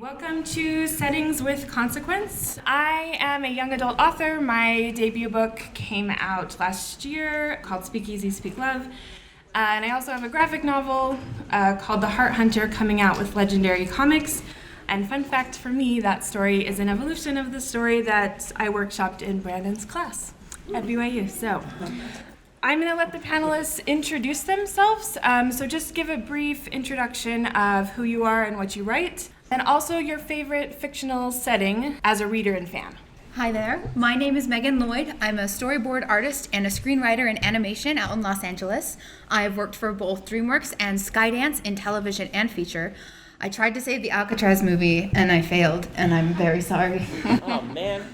Welcome to Settings with Consequence. I am a young adult author. My debut book came out last year called Speakeasy, Speak Love. And I also have a graphic novel called The Heart Hunter coming out with Legendary Comics. And fun fact for me, that story is an evolution of the story that I workshopped in Brandon's class at BYU. So I'm going to let the panelists introduce themselves. So just give a brief introduction of who you are and what you write, and also your favorite fictional setting as a reader and fan. Hi there, my name is Megan Lloyd. I'm a storyboard artist and a screenwriter in animation out in Los Angeles. I've worked for both DreamWorks and Skydance in television and feature. I tried to save the Alcatraz movie and I failed, and I'm very sorry. Oh man.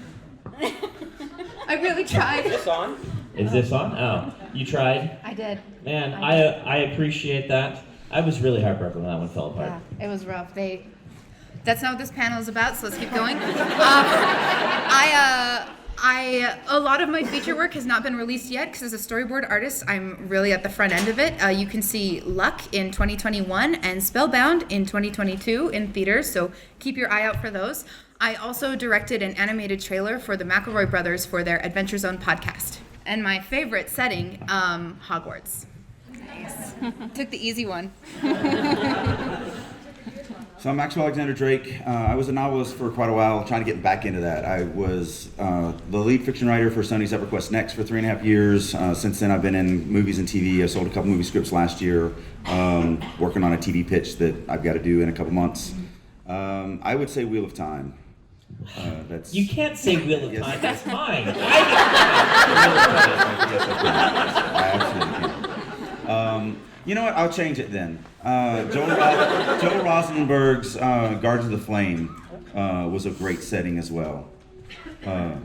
I really tried. Is this on? Is this on? Oh, you tried? I did. Man, I appreciate that. I was really heartbroken when that one fell apart. Yeah, it was rough. That's not what this panel is about, so let's keep going. A lot of my feature work has not been released yet because as a storyboard artist, I'm really at the front end of it. You can see Luck in 2021 and Spellbound in 2022 in theaters, so keep your eye out for those. I also directed an animated trailer for the McElroy brothers for their Adventure Zone podcast. And my favorite setting, Hogwarts. Nice. Took the easy one. So I'm Maxwell Alexander Drake. I was a novelist for quite a while, trying to get back into that. I was the lead fiction writer for Sony's EverQuest Next for 3.5 years. Since then, I've been in movies and TV. I sold a couple movie scripts last year, working on a TV pitch that I've got to do in a couple months. I would say Wheel of Time. That's... You can't say Wheel of Time. That's mine. I absolutely can. You know what? I'll change it then. Joel Rosenberg's Guards of the Flame was a great setting as well. Brandon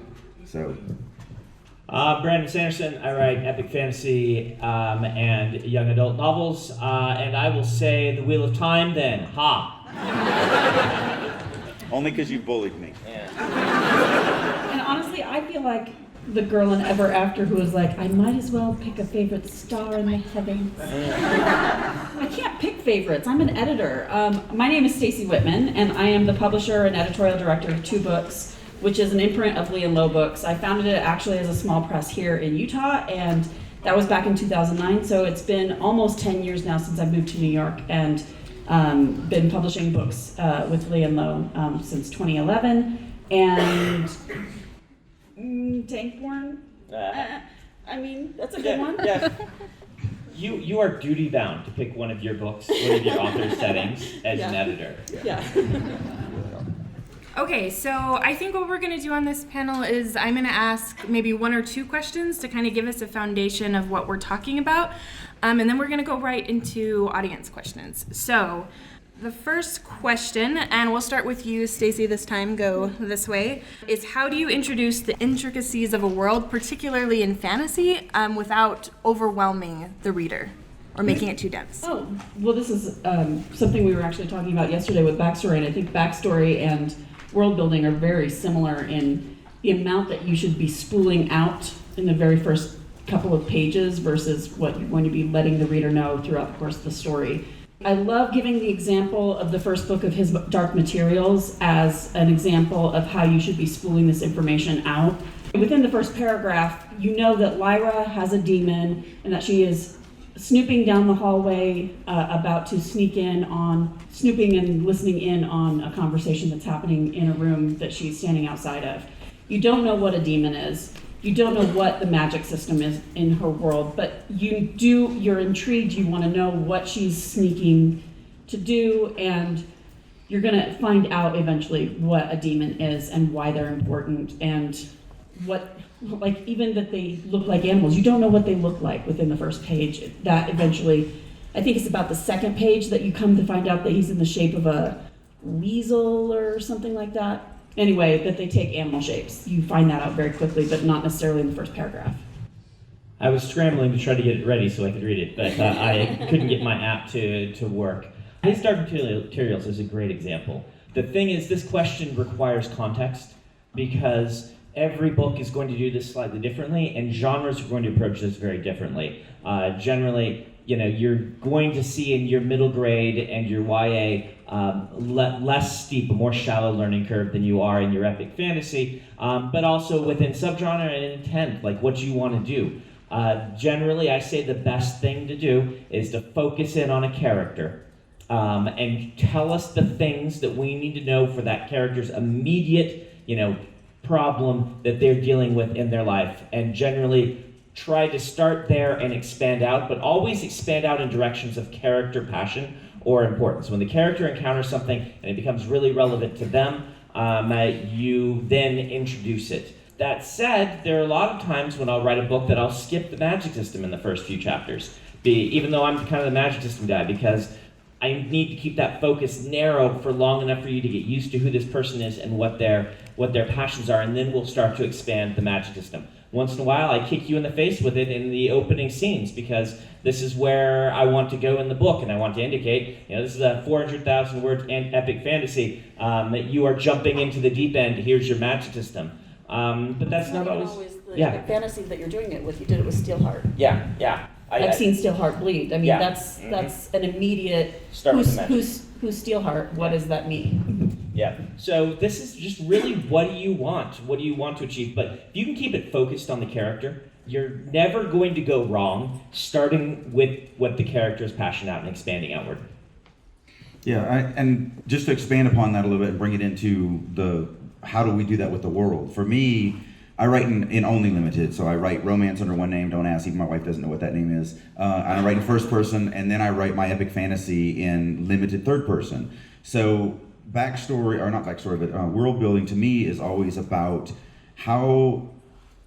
Sanderson. I write epic fantasy and young adult novels, and I will say The Wheel of Time then. Ha! Only because you bullied me. Yeah. And honestly, I feel like the girl in Ever After who was like, I might as well pick a favorite star in the heavens. I can't pick favorites. I'm an editor. My name is Stacy Whitman, and I am the publisher and editorial director of Two Books, which is an imprint of Lee and Low Books. I founded it actually as a small press here in Utah, and that was back in 2009. So it's been almost 10 years now since I moved to New York, and been publishing books with Lee and Low since 2011. And tank porn? I mean, that's a good one. Yeah. You are duty bound to pick one of your books, one of your author's settings as an editor. Yeah. Okay, so I think what we're going to do on this panel is I'm going to ask maybe one or two questions to kind of give us a foundation of what we're talking about, and then we're going to go right into audience questions. So the first question, and we'll start with you, Stacy, this time, go this way, is how do you introduce the intricacies of a world, particularly in fantasy, without overwhelming the reader or making it too dense? Oh, well, this is something we were actually talking about yesterday with backstory, and I think backstory and world building are very similar in the amount that you should be spooling out in the very first couple of pages versus what you're going to be letting the reader know throughout the course of the story. I love giving the example of the first book of his Dark Materials as an example of how you should be spooling this information out. Within the first paragraph, you know that Lyra has a demon and that she is snooping down the hallway, about to snooping and listening in on a conversation that's happening in a room that she's standing outside of. You don't know what a demon is. You don't know what the magic system is in her world, but you're intrigued. You want to know what she's sneaking to do, and you're going to find out eventually what a demon is and why they're important, and what, like, even that they look like animals. You don't know what they look like within the first page. That eventually, I think it's about the second page that you come to find out that he's in the shape of a weasel or something like that. Anyway, that they take animal shapes. You find that out very quickly, but not necessarily in the first paragraph. I was scrambling to try to get it ready so I could read it, but I couldn't get my app to work. His Dark Materials is a great example. The thing is, this question requires context because every book is going to do this slightly differently, and genres are going to approach this very differently. Generally, you're going to see in your middle grade and your YA less steep, a more shallow learning curve than you are in your epic fantasy, but also within subgenre and intent, like what you want to do. Generally, I say the best thing to do is to focus in on a character and tell us the things that we need to know for that character's immediate, problem that they're dealing with in their life, and generally try to start there and expand out, but always expand out in directions of character passion or importance. When the character encounters something and it becomes really relevant to them, you then introduce it. That said, there are a lot of times when I'll write a book that I'll skip the magic system in the first few chapters, even though I'm kind of the magic system guy, because I need to keep that focus narrow for long enough for you to get used to who this person is and what their passions are, and then we'll start to expand the magic system. Once in a while, I kick you in the face with it in the opening scenes, because this is where I want to go in the book, and I want to indicate, this is a 400,000 word epic fantasy, that you are jumping into the deep end. Here's your magic system. But that's not always the epic fantasy that you're doing it with. You did it with Steelheart. Yeah. I've seen Steelheart bleed. I mean, Yeah. that's an immediate. Start with the magic. Who's Steelheart? What does that mean? Yeah. So this is just really, what do you want? What do you want to achieve? But if you can keep it focused on the character, you're never going to go wrong starting with what the character is passionate about and expanding outward. Yeah, and just to expand upon that a little bit and bring it into how do we do that with the world? For me, I write in only limited, so I write romance under one name, don't ask, even my wife doesn't know what that name is. And I write in first person, and then I write my epic fantasy in limited third person. So world building to me is always about how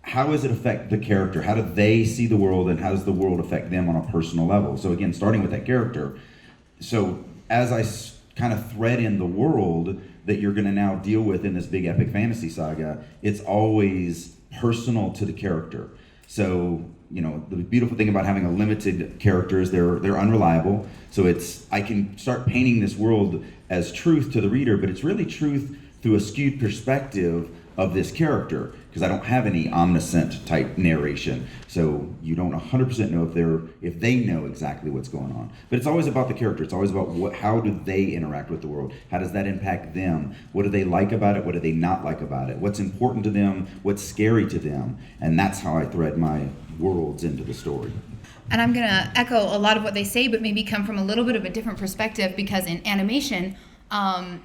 does it affect the character? How do they see the world, and how does the world affect them on a personal level? So again, starting with that character. So as I kind of thread in the world that you're going to now deal with in this big epic fantasy saga, it's always personal to the character. So, the beautiful thing about having a limited character is they're unreliable. So I can start painting this world as truth to the reader, but it's really truth through a skewed perspective of this character, because I don't have any omniscient type narration. So you don't 100% know if they know exactly what's going on. But it's always about the character. It's always about how do they interact with the world? How does that impact them? What do they like about it? What do they not like about it? What's important to them? What's scary to them? And that's how I thread my worlds into the story. And I'm going to echo a lot of what they say, but maybe come from a little bit of a different perspective, because in animation,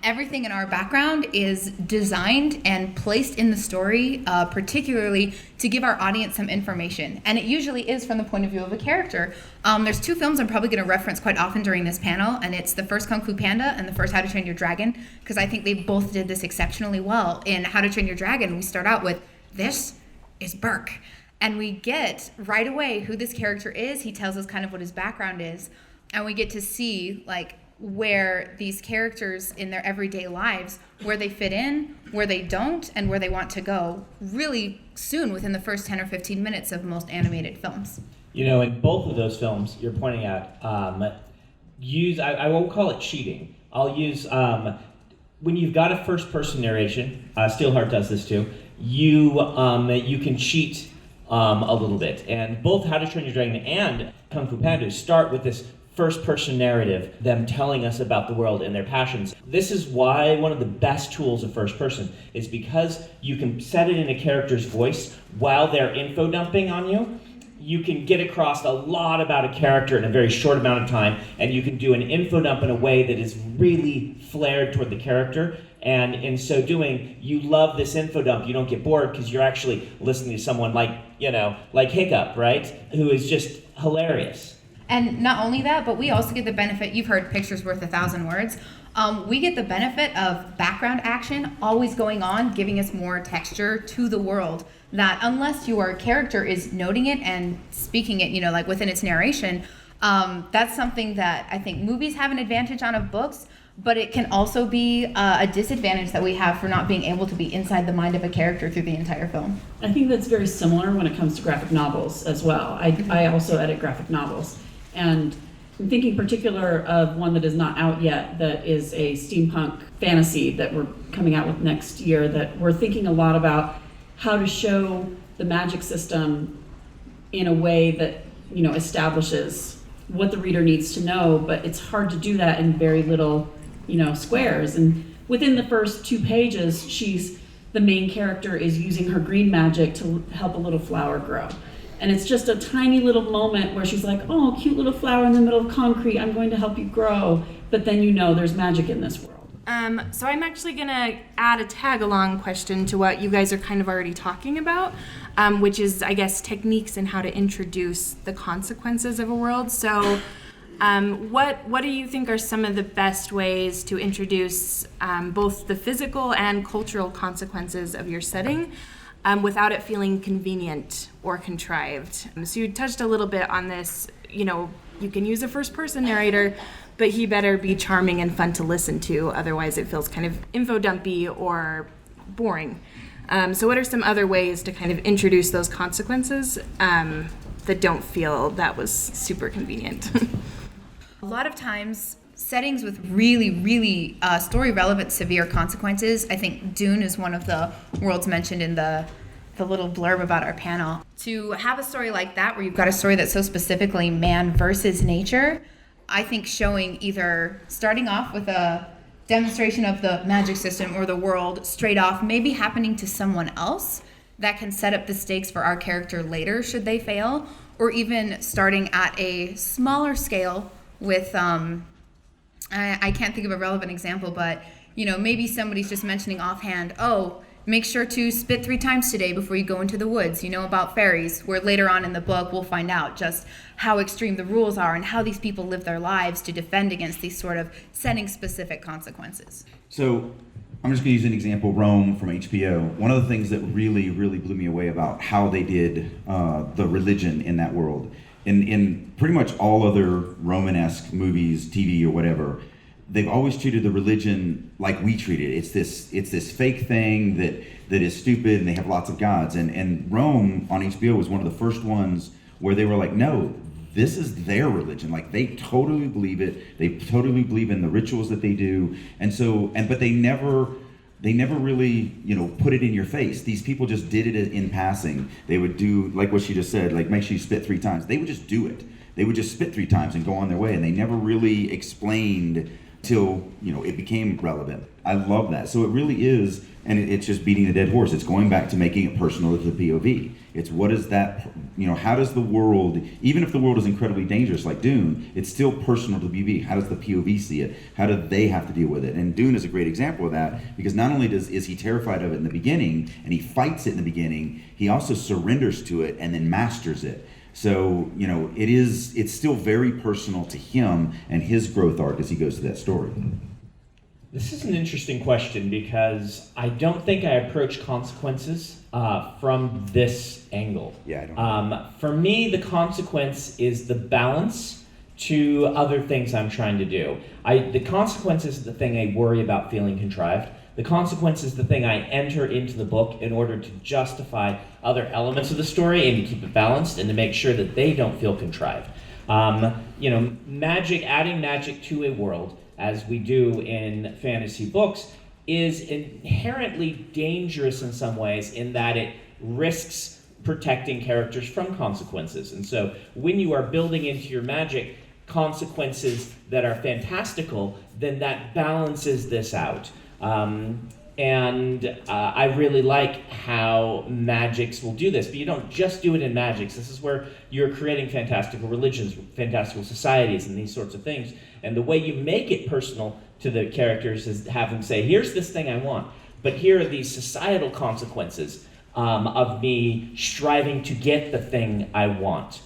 everything in our background is designed and placed in the story, particularly to give our audience some information. And it usually is from the point of view of a character. There's two films I'm probably going to reference quite often during this panel, and it's the first Kung Fu Panda and the first How to Train Your Dragon, because I think they both did this exceptionally well. In How to Train Your Dragon, we start out with, this is Burke. And we get right away who this character is. He tells us kind of what his background is. And we get to see, where these characters in their everyday lives, where they fit in, where they don't, and where they want to go really soon within the first 10 or 15 minutes of most animated films. In both of those films you're pointing at, I won't call it cheating. I'll use, when you've got a first person narration, Steelheart does this too, you can cheat a little bit. And both How to Train Your Dragon and Kung Fu Panda start with this first-person narrative, them telling us about the world and their passions. This is why one of the best tools of first person is because you can set it in a character's voice while they're info dumping on you. You can get across a lot about a character in a very short amount of time, and you can do an info dump in a way that is really flared toward the character. And in so doing, you love this info dump. You don't get bored because you're actually listening to someone like Hiccup, right? Who is just hilarious. And not only that, but we also get the benefit, you've heard pictures worth 1,000 words. We get the benefit of background action always going on, giving us more texture to the world, that unless your character is noting it and speaking it, within its narration, that's something that I think movies have an advantage on of books, but it can also be a disadvantage that we have for not being able to be inside the mind of a character through the entire film. I think that's very similar when it comes to graphic novels as well. I also edit graphic novels. And I'm thinking particular of one that is not out yet, that is a steampunk fantasy that we're coming out with next year, that we're thinking a lot about how to show the magic system in a way that, establishes what the reader needs to know, but it's hard to do that in very little, squares. And within the first 2 pages, the main character is using her green magic to help a little flower grow. And it's just a tiny little moment where she's like, oh, cute little flower in the middle of concrete, I'm going to help you grow. But then there's magic in this world. So I'm actually going to add a tag-along question to what you guys are kind of already talking about, which is, I guess, techniques and how to introduce the consequences of a world. So what do you think are some of the best ways to introduce both the physical and cultural consequences of your setting without it feeling convenient or contrived? So you touched a little bit on this, you can use a first-person narrator, but he better be charming and fun to listen to, otherwise it feels kind of info-dumpy or boring. So what are some other ways to kind of introduce those consequences that don't feel that was super convenient? A lot of times, settings with really, really story-relevant severe consequences, I think Dune is one of the worlds mentioned in the little blurb about our panel. To have a story like that, where you've got a story that's so specifically man versus nature, I think showing either starting off with a demonstration of the magic system or the world straight off, maybe happening to someone else, that can set up the stakes for our character later should they fail, or even starting at a smaller scale with, I can't think of a relevant example, but maybe somebody's just mentioning offhand, oh, make sure to spit 3 times today before you go into the woods, about fairies, where later on in the book we'll find out just how extreme the rules are and how these people live their lives to defend against these sort of setting-specific consequences. So I'm just going to use an example, Rome from HBO. One of the things that really, really blew me away about how they did the religion in that world, in pretty much all other Romanesque movies, TV or whatever, they've always treated the religion like we treat it. It's this fake thing that is stupid, and they have lots of gods. And Rome on HBO was one of the first ones where they were like, no, this is their religion. Like, they totally believe it. They totally believe in the rituals that they do. But they never really, put it in your face. These people just did it in passing. They would do, like what she just said, like, make sure you spit 3 times. They would just do it. They would just spit 3 times and go on their way. And they never really explained till it became relevant. I love that. So it really is, and it's just beating a dead horse. It's going back to making it personal to the POV. It's what is that, how does the world, even if the world is incredibly dangerous like Dune, it's still personal to the POV. How does the POV see it? How do they have to deal with it? And Dune is a great example of that, because not only is he terrified of it in the beginning, and he fights it in the beginning, he also surrenders to it and then masters it. So, it's still very personal to him and his growth arc as he goes through that story. This is an interesting question, because I don't think I approach consequences from this angle. Yeah, I don't. For me, the consequence is the balance to other things I'm trying to do. The consequence is the thing I worry about feeling contrived. The consequence is the thing I enter into the book in order to justify other elements of the story and to keep it balanced and to make sure that they don't feel contrived. Magic, adding magic to a world, as we do in fantasy books, is inherently dangerous in some ways, in that it risks protecting characters from consequences. And so when you are building into your magic consequences that are fantastical, then that balances this out. I really like how magics will do this, but you don't just do it in magics. This is where you're creating fantastical religions, fantastical societies, and these sorts of things. And the way you make it personal to the characters is have them say, here's this thing I want, but here are these societal consequences of me striving to get the thing I want.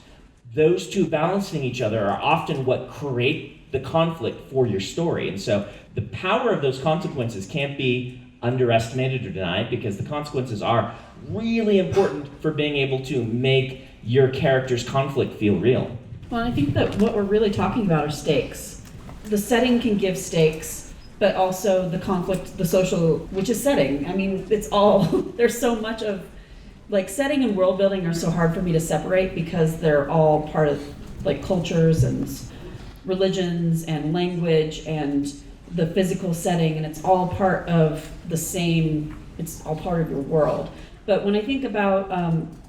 Those two balancing each other are often what create the conflict for your story. And so the power of those consequences can't be underestimated or denied, because the consequences are really important for being able to make your character's conflict feel real. Well, I think that what we're really talking about are stakes. The setting can give stakes, but also the conflict, the social, which is setting. I mean, it's all, there's so much of, like, setting and world building are so hard for me to separate, because they're all part of, like, cultures and religions and language and the physical setting, and it's all part of the same, it's all part of your world. But when I think about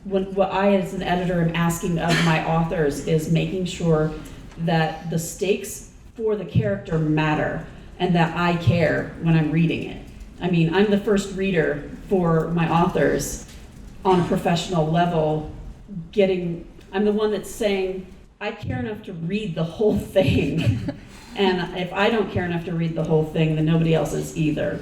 what I as an editor am asking of my authors is making sure that the stakes for the character matter and that I care when I'm reading it. I mean, I'm the first reader for my authors on a professional level. I'm the one that's saying, I care enough to read the whole thing. And if I don't care enough to read the whole thing, then nobody else is either.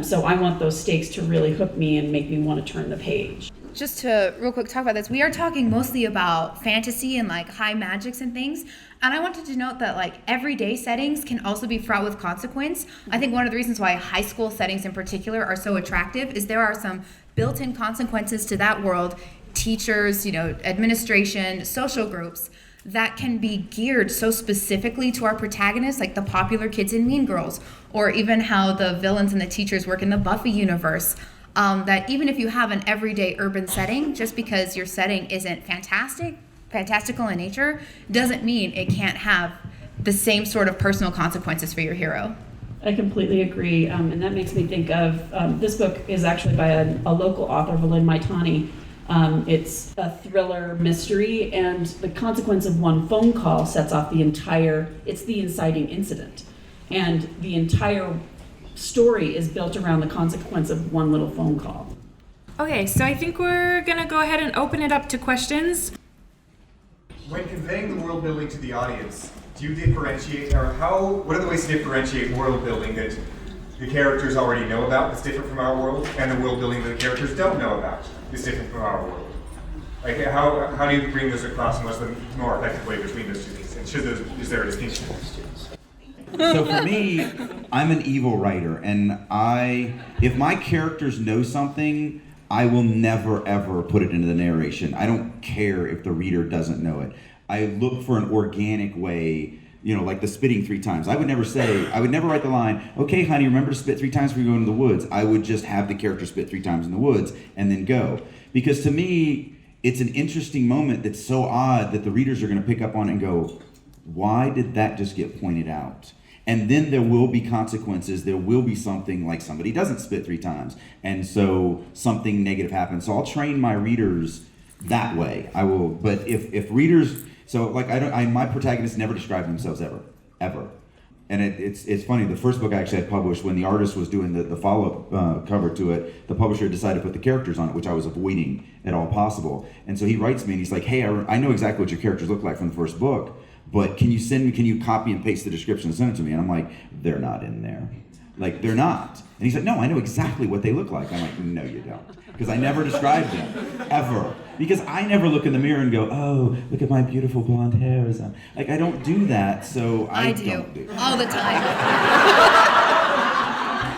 So I want those stakes to really hook me and make me want to turn the page. Just to real quick talk about this, we are talking mostly about fantasy and like high magics and things. And I wanted to note that like everyday settings can also be fraught with consequence. I think one of the reasons why high school settings in particular are so attractive is there are some built-in consequences to that world, teachers, administration, social groups, that can be geared so specifically to our protagonists, like the popular kids in Mean Girls, or even how the villains and the teachers work in the Buffy universe. That even if you have an everyday urban setting, just because your setting isn't fantastical in nature, doesn't mean it can't have the same sort of personal consequences for your hero. I completely agree, and that makes me think of, this book is actually by a local author, Valin Maitani. It's a thriller mystery, and the consequence of one phone call sets off it's the inciting incident. And the entire story is built around the consequence of one little phone call. Okay, so I think we're gonna go ahead and open it up to questions. When conveying the world building to the audience, do you differentiate, or what are the ways to differentiate world building that the characters already know about that's different from our world, and the world building that the characters don't know about is different from our world? Like, how do you bring those across, and what's the more effective way between those two things? And is there a distinction? So for me, I'm an evil writer, and if my characters know something, I will never ever put it into the narration. I don't care if the reader doesn't know it. I look for an organic way, like the spitting 3 times. I would never write the line, okay, honey, remember to spit 3 times before you go into the woods. I would just have the character spit 3 times in the woods and then go. Because to me, it's an interesting moment that's so odd that the readers are going to pick up on and go, why did that just get pointed out? And then there will be consequences. There will be something like somebody doesn't spit 3 times. And so something negative happens. So I'll train my readers that way. I will, but if readers, so like my protagonists never describe themselves ever. And it's funny, the first book I actually had published, when the artist was doing the follow-up cover to it, the publisher decided to put the characters on it, which I was avoiding at all possible. And so he writes me and he's like, hey, I know exactly what your characters look like from the first book, but can you copy and paste the description and send it to me? And I'm like, they're not in there. Like, they're not. And he's like, no, I know exactly what they look like. I'm like, no, you don't. Because I never described them, ever. Because I never look in the mirror and go, oh, look at my beautiful blonde hair. Like, I don't do that, so I don't do it. All the time.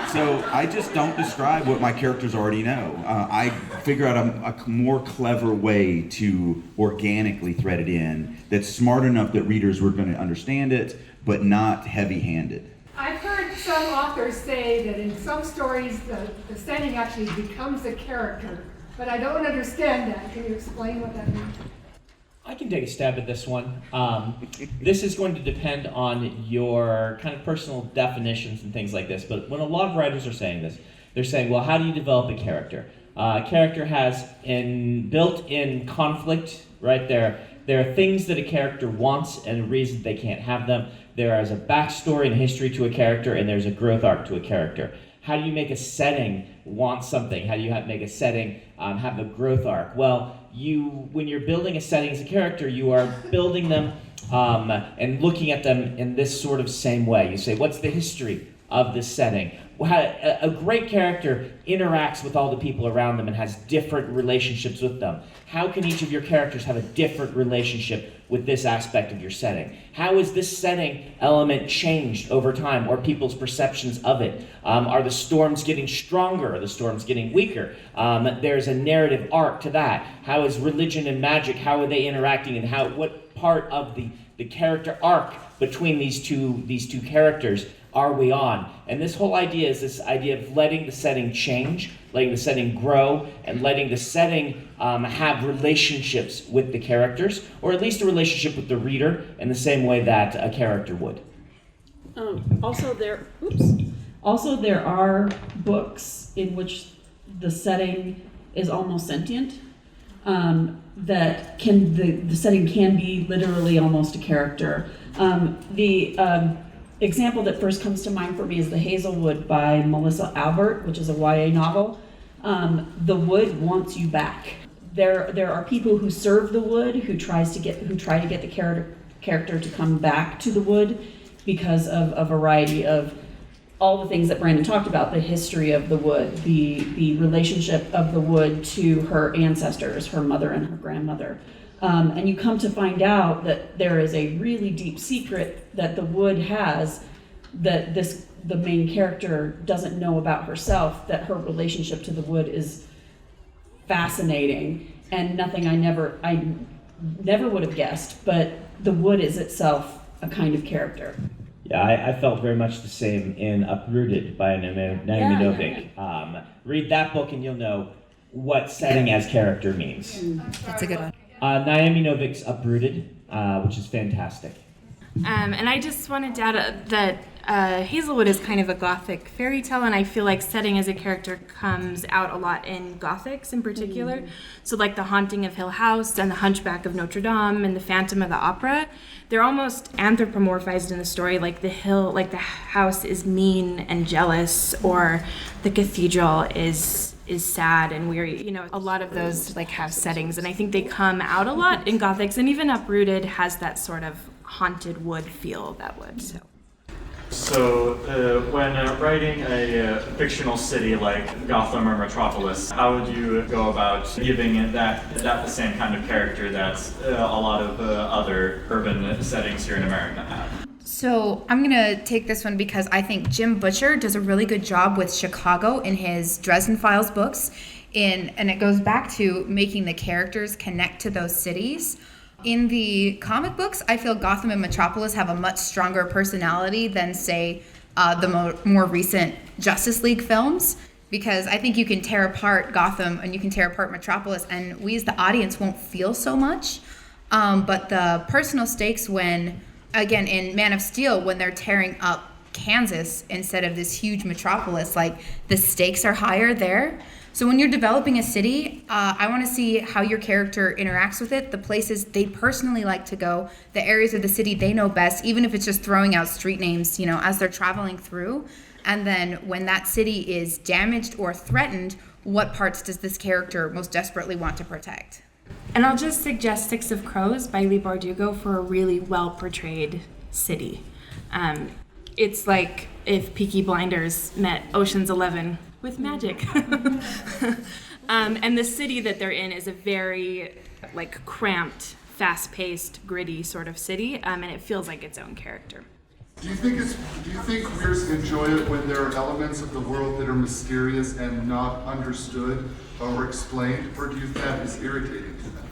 So I just don't describe what my characters already know. I figure out a more clever way to organically thread it in that's smart enough that readers were going to understand it, but not heavy-handed. I've heard some authors say that in some stories the setting actually becomes a character, but I don't understand that. Can you explain what that means? I can take a stab at this one. This is going to depend on your kind of personal definitions and things like this, but when a lot of writers are saying this, they're saying, well, how do you develop a character? A character has built-in conflict, right? There are things that a character wants and a reason they can't have them. There is a backstory and history to a character, and there's a growth arc to a character. How do you make a setting want something? How do you make a setting have a growth arc? Well, when you're building a setting as a character, you are building them and looking at them in this sort of same way. You say, what's the history of this setting? A great character interacts with all the people around them and has different relationships with them. How can each of your characters have a different relationship with this aspect of your setting? How is this setting element changed over time, or people's perceptions of it? Are the storms getting stronger? Are the storms getting weaker? There's a narrative arc to that. How is religion and magic, how are they interacting, and what part of the character arc between these two characters are we on? And this whole idea is this idea of letting the setting change, letting the setting grow, and letting the setting have relationships with the characters, or at least a relationship with the reader in the same way that a character would. Also, there are books in which the setting is almost sentient. that the setting can be literally almost a character. The example that first comes to mind for me is The Hazelwood by Melissa Albert, which is a YA novel. The wood wants you back. There are people who serve the wood who try to get the character to come back to the wood because of a variety of all the things that Brandon talked about, the history of the wood, the relationship of the wood to her ancestors, her mother and her grandmother. And you come to find out that there is a really deep secret that the wood has that the main character doesn't know about herself, that her relationship to the wood is fascinating and nothing I never would have guessed, but the wood is itself a kind of character. Yeah, I felt very much the same in Uprooted by Naomi Novik. Read that book and you'll know what setting as character means. That's a good one. Naomi Novik's Uprooted, which is fantastic. And I just wanted to add that Hazelwood is kind of a gothic fairy tale, and I feel like setting as a character comes out a lot in gothics in particular. So like The Haunting of Hill House and The Hunchback of Notre Dame and The Phantom of the Opera, they're almost anthropomorphized in the story. Like the house is mean and jealous, or the cathedral is sad and weary. A lot of those have settings, and I think they come out a lot in gothics, and even Uprooted has that sort of haunted wood feel, that would. So when writing a fictional city like Gotham or Metropolis, how would you go about giving it that the same kind of character that a lot of other urban settings here in America have? So I'm going to take this one because I think Jim Butcher does a really good job with Chicago in his Dresden Files books, and it goes back to making the characters connect to those cities. In the comic books, I feel Gotham and Metropolis have a much stronger personality than, say, the more recent Justice League films, because I think you can tear apart Gotham and you can tear apart Metropolis, and we as the audience won't feel so much. But the personal stakes when, again, in Man of Steel, when they're tearing up Kansas instead of this huge metropolis, the stakes are higher there. So when you're developing a city, I want to see how your character interacts with it, the places they personally like to go, the areas of the city they know best, even if it's just throwing out street names, as they're traveling through. And then when that city is damaged or threatened, what parts does this character most desperately want to protect? And I'll just suggest Six of Crows by Leigh Bardugo for a really well-portrayed city. It's like if Peaky Blinders met Ocean's 11 with magic. And the city that they're in is a very cramped, fast-paced, gritty sort of city, and it feels like its own character. Do you think readers enjoy it when there are elements of the world that are mysterious and not understood or explained, or do you think that is irritating to them?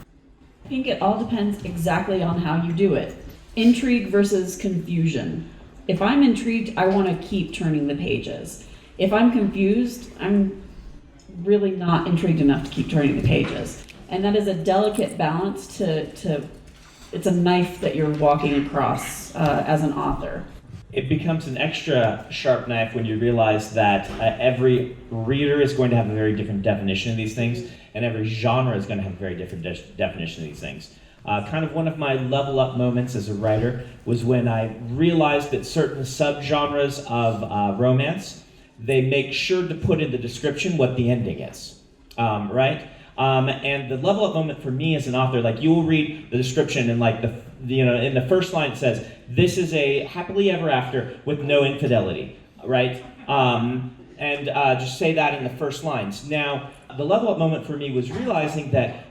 I think it all depends exactly on how you do it. Intrigue versus confusion. If I'm intrigued, I want to keep turning the pages. If I'm confused, I'm really not intrigued enough to keep turning the pages. And that is a delicate balance to it's a knife that you're walking across as an author. It becomes an extra sharp knife when you realize that every reader is going to have a very different definition of these things, and every genre is going to have a very different definition of these things. Kind of one of my level up moments as a writer was when I realized that certain subgenres of romance, they make sure to put in the description what the ending is, right? And the level up moment for me as an author, you will read the description and in the first line it says, this is a happily ever after with no infidelity, right? And just say that in the first lines. Now, the level up moment for me was realizing that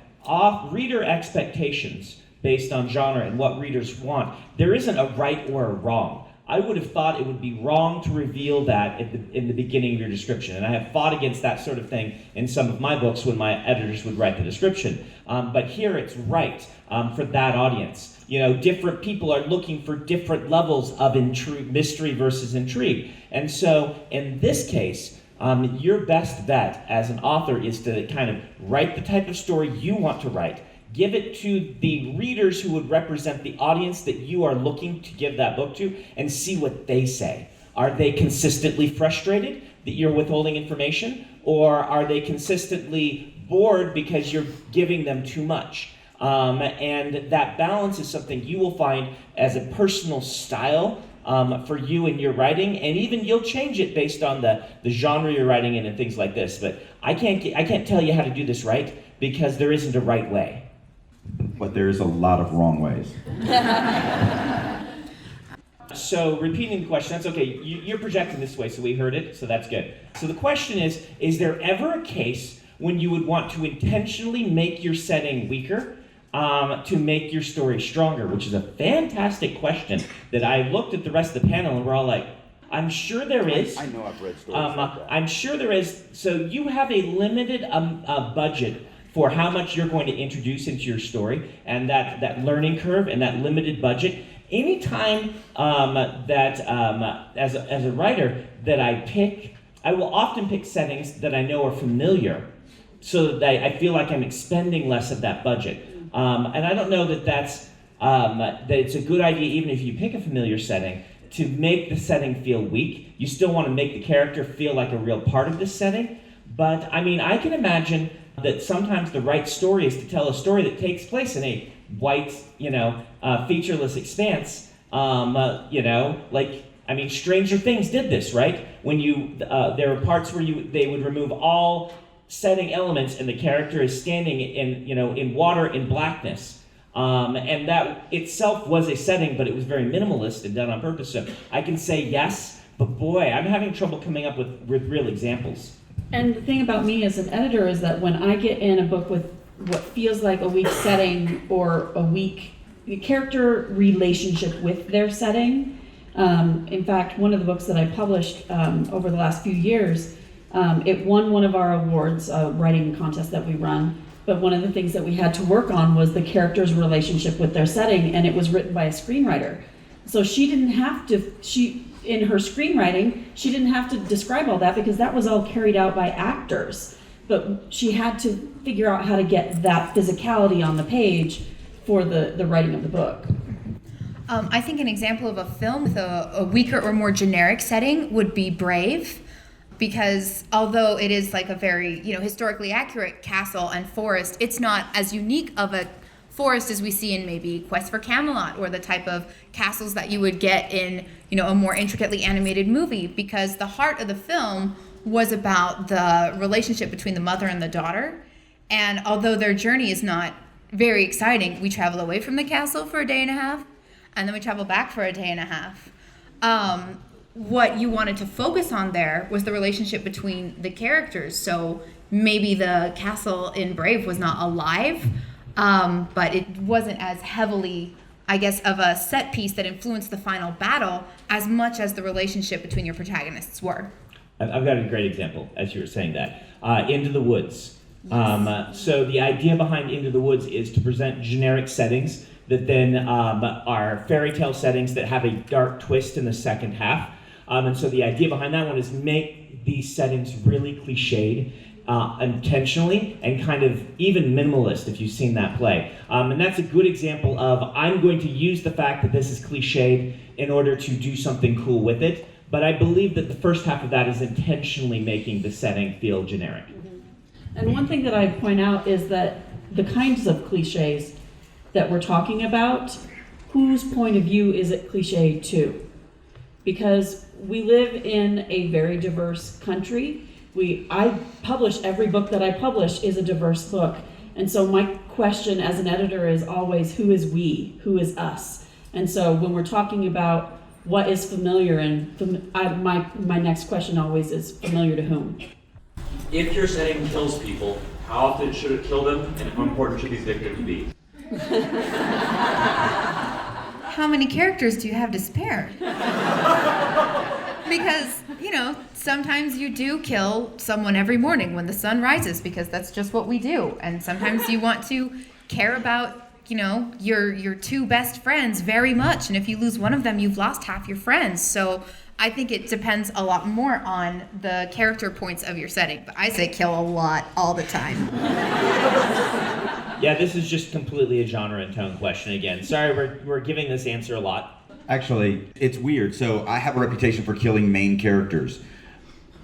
reader expectations based on genre and what readers want, there isn't a right or a wrong. I would have thought it would be wrong to reveal that in the beginning of your description. And I have fought against that sort of thing in some of my books when my editors would write the description. But here it's right for that audience. Different people are looking for different levels of mystery versus intrigue. And so in this case, your best bet as an author is to kind of write the type of story you want to write. Give it to the readers who would represent the audience that you are looking to give that book to, and see what they say. Are they consistently frustrated? that you're withholding information, or are they consistently bored because you're giving them too much? And that balance is something you will find as a personal style for you in your writing, and even you'll change it based on the genre you're writing in and things like this. But I can't tell you how to do this right, because there isn't a right way. But there's a lot of wrong ways. So repeating the question, that's okay. You're projecting this way, so we heard it, so that's good. So the question is there ever a case when you would want to intentionally make your setting weaker to make your story stronger? Which is a fantastic question that I looked at the rest of the panel and we're all like, I'm sure there is. I know I've read stories like that. I'm sure there is. So you have a limited budget for how much you're going to introduce into your story, and that learning curve and that limited budget. Anytime that as a writer that I will often pick settings that I know are familiar, so that I feel like I'm expending less of that budget. And I don't know that it's a good idea, even if you pick a familiar setting, to make the setting feel weak. You still want to make the character feel like a real part of this setting. But I mean, I can imagine that sometimes the right story is to tell a story that takes place in a white, featureless expanse. Stranger Things did this, right? When there were parts where they would remove all setting elements and the character is standing in water in blackness. And that itself was a setting, but it was very minimalist and done on purpose. So I can say yes, but boy, I'm having trouble coming up with real examples. And the thing about me as an editor is that when I get in a book with what feels like a weak setting or a weak character relationship with their setting, in fact, one of the books that I published over the last few years, it won one of our awards, a writing contest that we run. But one of the things that we had to work on was the character's relationship with their setting, and it was written by a screenwriter. So she didn't have to, in her screenwriting, she didn't have to describe all that because that was all carried out by actors. But she had to figure out how to get that physicality on the page for the writing of the book. I think an example of a film with a weaker or more generic setting would be Brave. Because although it is like a very, historically accurate castle and forest, it's not as unique of a forest as we see in maybe Quest for Camelot or the type of castles that you would get in, a more intricately animated movie. Because the heart of the film was about the relationship between the mother and the daughter. And although their journey is not very exciting, we travel away from the castle for a day and a half, and then we travel back for a day and a half. What you wanted to focus on there was the relationship between the characters. So maybe the castle in Brave was not alive, but it wasn't as heavily, I guess, of a set piece that influenced the final battle as much as the relationship between your protagonists were. I've got a great example, as you were saying that. Into the Woods. So the idea behind Into the Woods is to present generic settings that then are fairy tale settings that have a dark twist in the second half. And so the idea behind that one is make these settings really cliched intentionally and kind of even minimalist, if you've seen that play. And that's a good example of I'm going to use the fact that this is cliched in order to do something cool with it. But I believe that the first half of that is intentionally making the setting feel generic. And one thing that I point out is that the kinds of cliches that we're talking about, whose point of view is it cliche to? Because we live in a very diverse country. I publish, every book that I publish is a diverse book. And so my question as an editor is always, who is we? Who is us? And so when we're talking about what is familiar, and my next question always is familiar to whom? If your setting kills people, how often should it kill them, and how important should these victims be? How many characters do you have to spare? Because, sometimes you do kill someone every morning when the sun rises, because that's just what we do. And sometimes you want to care about, your two best friends very much. And if you lose one of them, you've lost half your friends. So I think it depends a lot more on the character points of your setting. But I say kill a lot all the time. Yeah, this is just completely a genre and tone question again. Sorry, we're giving this answer a lot. Actually, it's weird. So I have a reputation for killing main characters.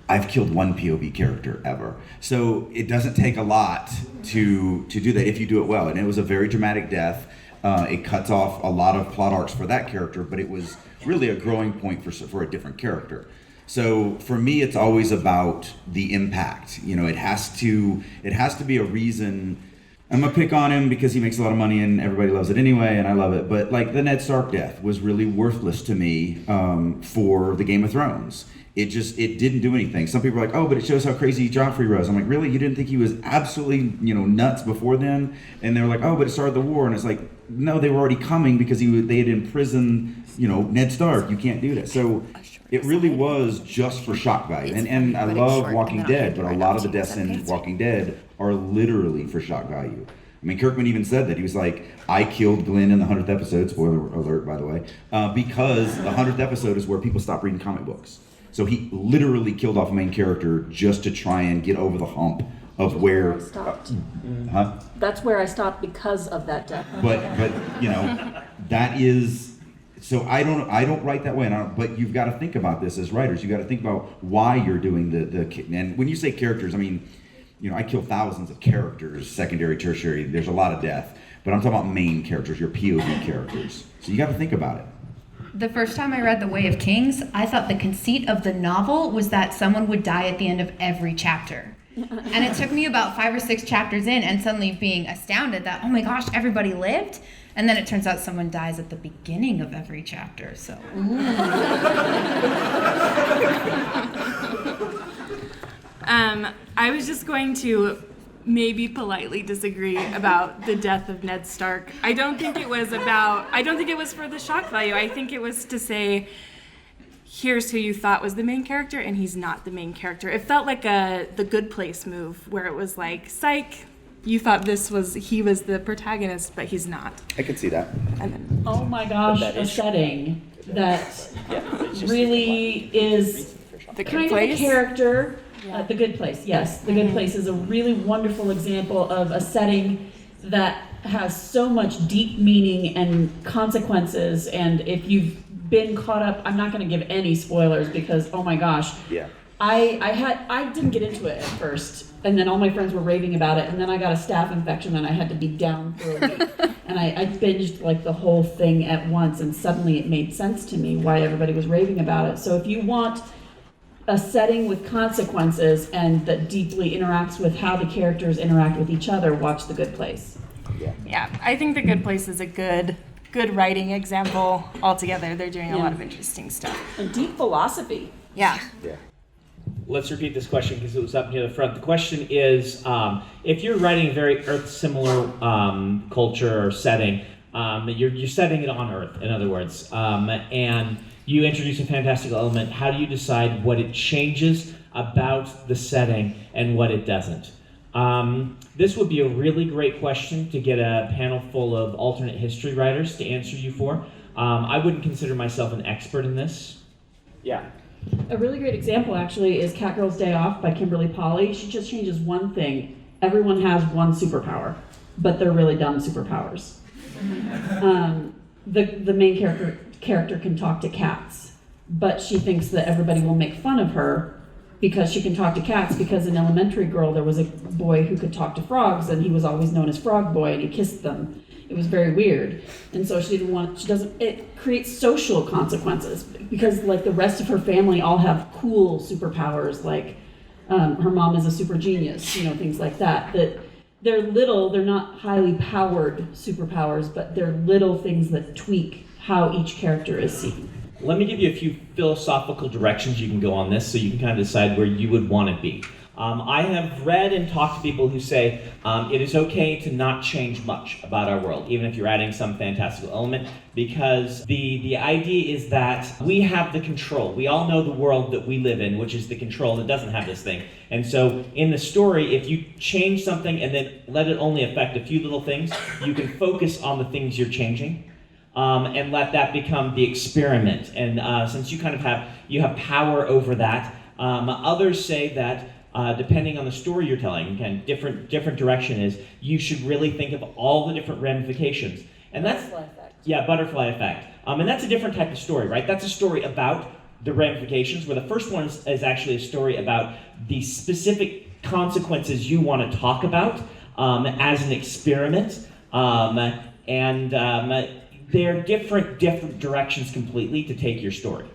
I've killed one POV character ever. So it doesn't take a lot to do that if you do it well. And it was a very dramatic death. It cuts off a lot of plot arcs for that character, but it was really a growing point for a different character. So for me, it's always about the impact. You know, it has to be a reason. I'm gonna pick on him because he makes a lot of money and everybody loves it anyway, and I love it. But like the Ned Stark death was really worthless to me for the Game of Thrones. It didn't do anything. Some people are like, oh, but it shows how crazy Joffrey was. I'm like, really? You didn't think he was absolutely, nuts before then? And they're like, oh, but it started the war. And it's like, no, they were already coming because they had imprisoned, Ned Stark. You can't do that. So it really was just for shock value. And I love Walking Dead, but a lot of the deaths in Walking Dead are literally for shock value. I mean, Kirkman even said that. He was like, I killed Glenn in the 100th episode, spoiler alert, by the way, because the 100th episode is where people stop reading comic books. So he literally killed off a main character just to try and get over the hump of where I stopped. Huh? That's where I stopped because of that death. But that is, so I don't write that way, but you've got to think about this as writers. You got to think about why you're doing and when you say characters, I mean, I kill thousands of characters, secondary, tertiary. There's a lot of death, but I'm talking about main characters, your POV characters. So you got to think about it. The first time I read The Way of Kings, I thought the conceit of the novel was that someone would die at the end of every chapter. And it took me about 5 or 6 chapters in and suddenly being astounded that, oh my gosh, everybody lived? And then it turns out someone dies at the beginning of every chapter, so. I was just going to maybe politely disagree about the death of Ned Stark. I don't think it was for the shock value. I think it was to say, here's who you thought was the main character, and he's not the main character. It felt like the Good Place move, where it was like, psych, you thought he was the protagonist, but he's not. I could see that. And then, oh my gosh, a setting that really is The Good kind Place? of a character. The Good Place, yes. The Good Place is a really wonderful example of a setting that has so much deep meaning and consequences. And if you've been caught up, I'm not going to give any spoilers because, oh my gosh. Yeah. I didn't get into it at first, and then all my friends were raving about it, and then I got a staph infection and I had to be down for a week. And I binged like the whole thing at once, and suddenly it made sense to me why everybody was raving about it. So if you want a setting with consequences and that deeply interacts with how the characters interact with each other, watch The Good Place. Yeah, I think The Good Place is a good writing example altogether. They're doing a lot of interesting stuff. And deep philosophy. Yeah. Let's repeat this question because it was up near the front. The question is, if you're writing a very Earth-similar culture or setting, you're setting it on Earth, in other words, and you introduce a fantastical element, how do you decide what it changes about the setting and what it doesn't? This would be a really great question to get a panel full of alternate history writers to answer you for. I wouldn't consider myself an expert in this. Yeah. A really great example, actually, is Catgirl's Day Off by Kimberly Polly. She just changes one thing. Everyone has one superpower, but they're really dumb superpowers. The main character can talk to cats, but she thinks that everybody will make fun of her because she can talk to cats, because in Elementary Girl there was a boy who could talk to frogs, and he was always known as Frog Boy, and he kissed them. It was very weird. And so it creates social consequences because like the rest of her family all have cool superpowers, like her mom is a super genius, things like that. That they're not highly powered superpowers, but they're little things that tweak how each character is seen. Let me give you a few philosophical directions you can go on this so you can kind of decide where you would want to be. I have read and talked to people who say it is okay to not change much about our world, even if you're adding some fantastical element, because the idea is that we have the control. We all know the world that we live in, which is the control that doesn't have this thing. And so in the story, if you change something and then let it only affect a few little things, you can focus on the things you're changing. And let that become the experiment. And since you kind of have power over that, others say that depending on the story you're telling, again, different direction is, you should really think of all the different ramifications. And that's butterfly effect. And that's a different type of story, right? That's a story about the ramifications, where the first one is actually a story about the specific consequences you want to talk about as an experiment, and they're different directions completely to take your story.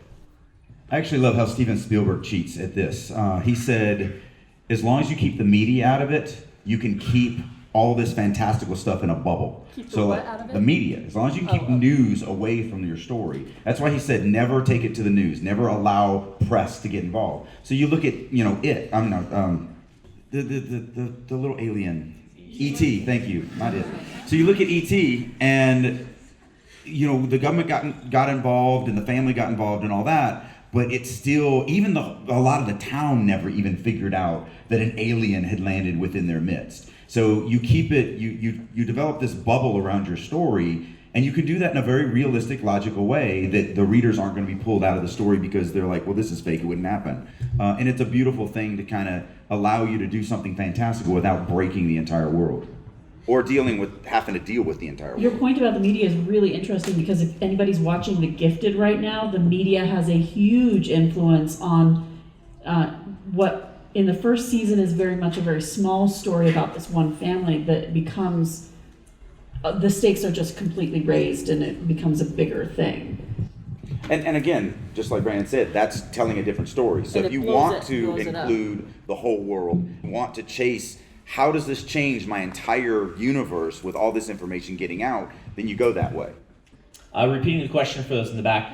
I actually love how Steven Spielberg cheats at this. He said, as long as you keep the media out of it, you can keep all this fantastical stuff in a bubble. Keep the what out of it? The media. As long as you keep news away from your story. That's why he said never take it to the news. Never allow press to get involved. So you look at, it. I'm not the little alien. E.T. Thank you. Not it. So you look at E.T. and the government got involved and the family got involved and all that. But it's still, even a lot of the town never even figured out that an alien had landed within their midst. So you keep it, you develop this bubble around your story, and you can do that in a very realistic, logical way that the readers aren't going to be pulled out of the story because they're like, well, this is fake, it wouldn't happen. And it's a beautiful thing to kind of allow you to do something fantastical without breaking the entire world. Or having to deal with the entire world. Your point about the media is really interesting because if anybody's watching The Gifted right now, the media has a huge influence on what in the first season is very much a very small story about this one family that becomes, the stakes are just completely raised and it becomes a bigger thing. And again, just like Brandon said, that's telling a different story. So if you want to include the whole world, want to chase, how does this change my entire universe with all this information getting out, then you go that way. Repeating the question for those in the back,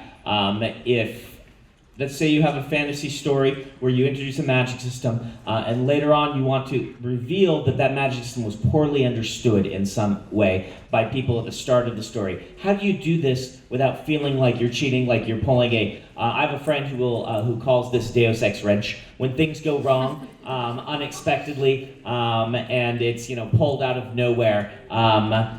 if, let's say you have a fantasy story where you introduce a magic system, and later on you want to reveal that magic system was poorly understood in some way by people at the start of the story. How do you do this without feeling like you're cheating, like you're pulling I have a friend who calls this Deus Ex Wrench, when things go wrong unexpectedly, and it's pulled out of nowhere.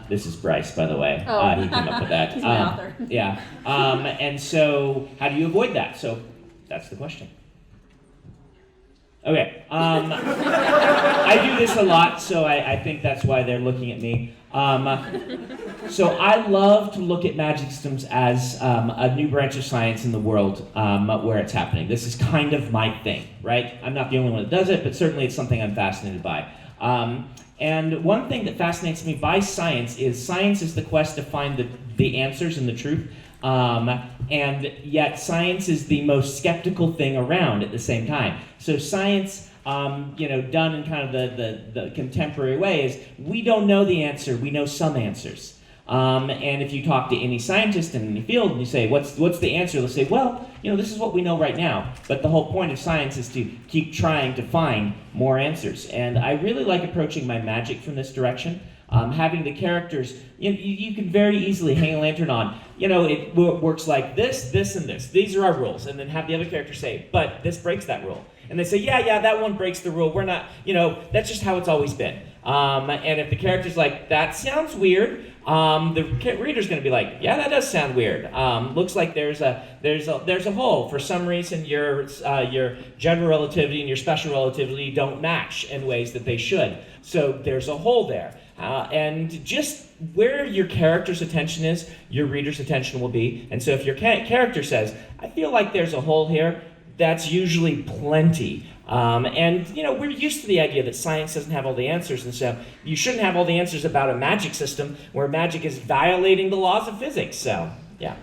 This is Bryce, by the way. He came up with that. He's my author. Yeah. And so, how do you avoid that? So, that's the question. Okay. I do this a lot, so I think that's why they're looking at me. So I love to look at magic systems as a new branch of science in the world where it's happening. This is kind of my thing, right? I'm not the only one that does it, but certainly it's something I'm fascinated by. And one thing that fascinates me by science is the quest to find the answers and the truth. And yet science is the most skeptical thing around at the same time. So science, done in kind of the contemporary way, is we don't know the answer, we know some answers. And if you talk to any scientist in any field and you say, what's the answer? They'll say, well, this is what we know right now. But the whole point of science is to keep trying to find more answers. And I really like approaching my magic from this direction. Having the characters, you can very easily hang a lantern on, it works like this, this, and this. These are our rules. And then have the other character say, but this breaks that rule. And they say, yeah, that one breaks the rule. We're not, that's just how it's always been. And if the character's like, that sounds weird, the reader's going to be like, yeah, that does sound weird. Looks like there's a hole. For some reason, your general relativity and your special relativity don't match in ways that they should. So there's a hole there. And just where your character's attention is, your reader's attention will be. And so if your character says, I feel like there's a hole here, that's usually plenty. And we're used to the idea that science doesn't have all the answers, and so you shouldn't have all the answers about a magic system where magic is violating the laws of physics. So, yeah.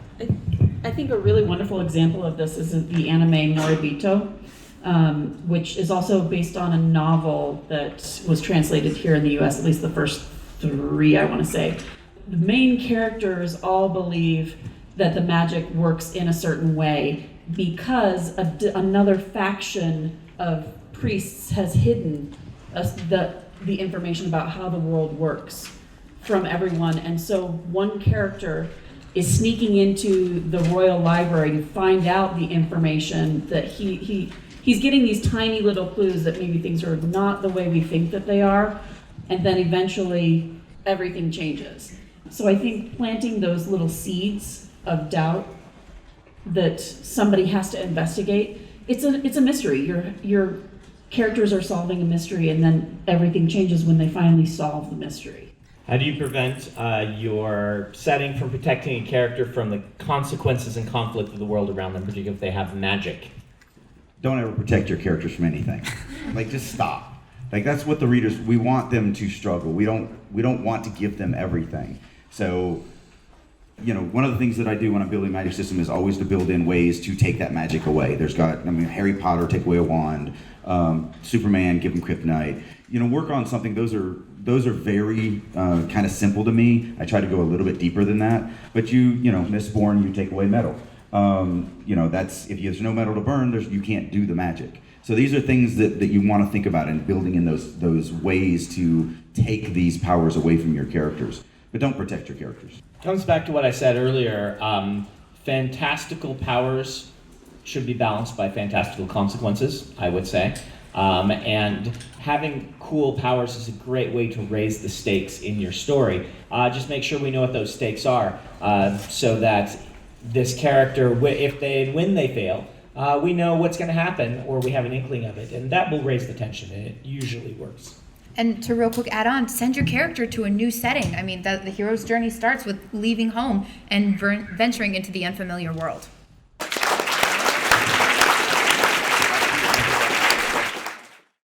I think a really wonderful example of this is the anime Moribito, which is also based on a novel that was translated here in the U.S., at least the first 3, I want to say. The main characters all believe that the magic works in a certain way because another faction of priests has hidden the information about how the world works from everyone. And so one character is sneaking into the royal library to find out the information that he's getting these tiny little clues that maybe things are not the way we think that they are, and then eventually everything changes. So I think planting those little seeds of doubt that somebody has to investigate, it's a mystery. Your characters are solving a mystery, and then everything changes when they finally solve the mystery. How do you prevent your setting from protecting a character from the consequences and conflict of the world around them, particularly if they have magic? Don't ever protect your characters from anything. Like, just stop. Like, that's what the readers, we want them to struggle. We don't want to give them everything. So, one of the things that I do when I'm building a magic system is always to build in ways to take that magic away. Harry Potter, take away a wand. Superman, give him kryptonite. Work on something. Those are very kind of simple to me. I try to go a little bit deeper than that. But Mistborn, you take away metal. That's, if there's no metal to burn, you can't do the magic. So these are things that you want to think about and building in those ways to take these powers away from your characters. But don't protect your characters. Comes back to what I said earlier. Fantastical powers should be balanced by fantastical consequences, I would say. And having cool powers is a great way to raise the stakes in your story. Just make sure we know what those stakes are, so that this character, when they fail, we know what's going to happen, or we have an inkling of it, and that will raise the tension, and it usually works. And to real quick add on, send your character to a new setting. I mean, the hero's journey starts with leaving home and venturing into the unfamiliar world.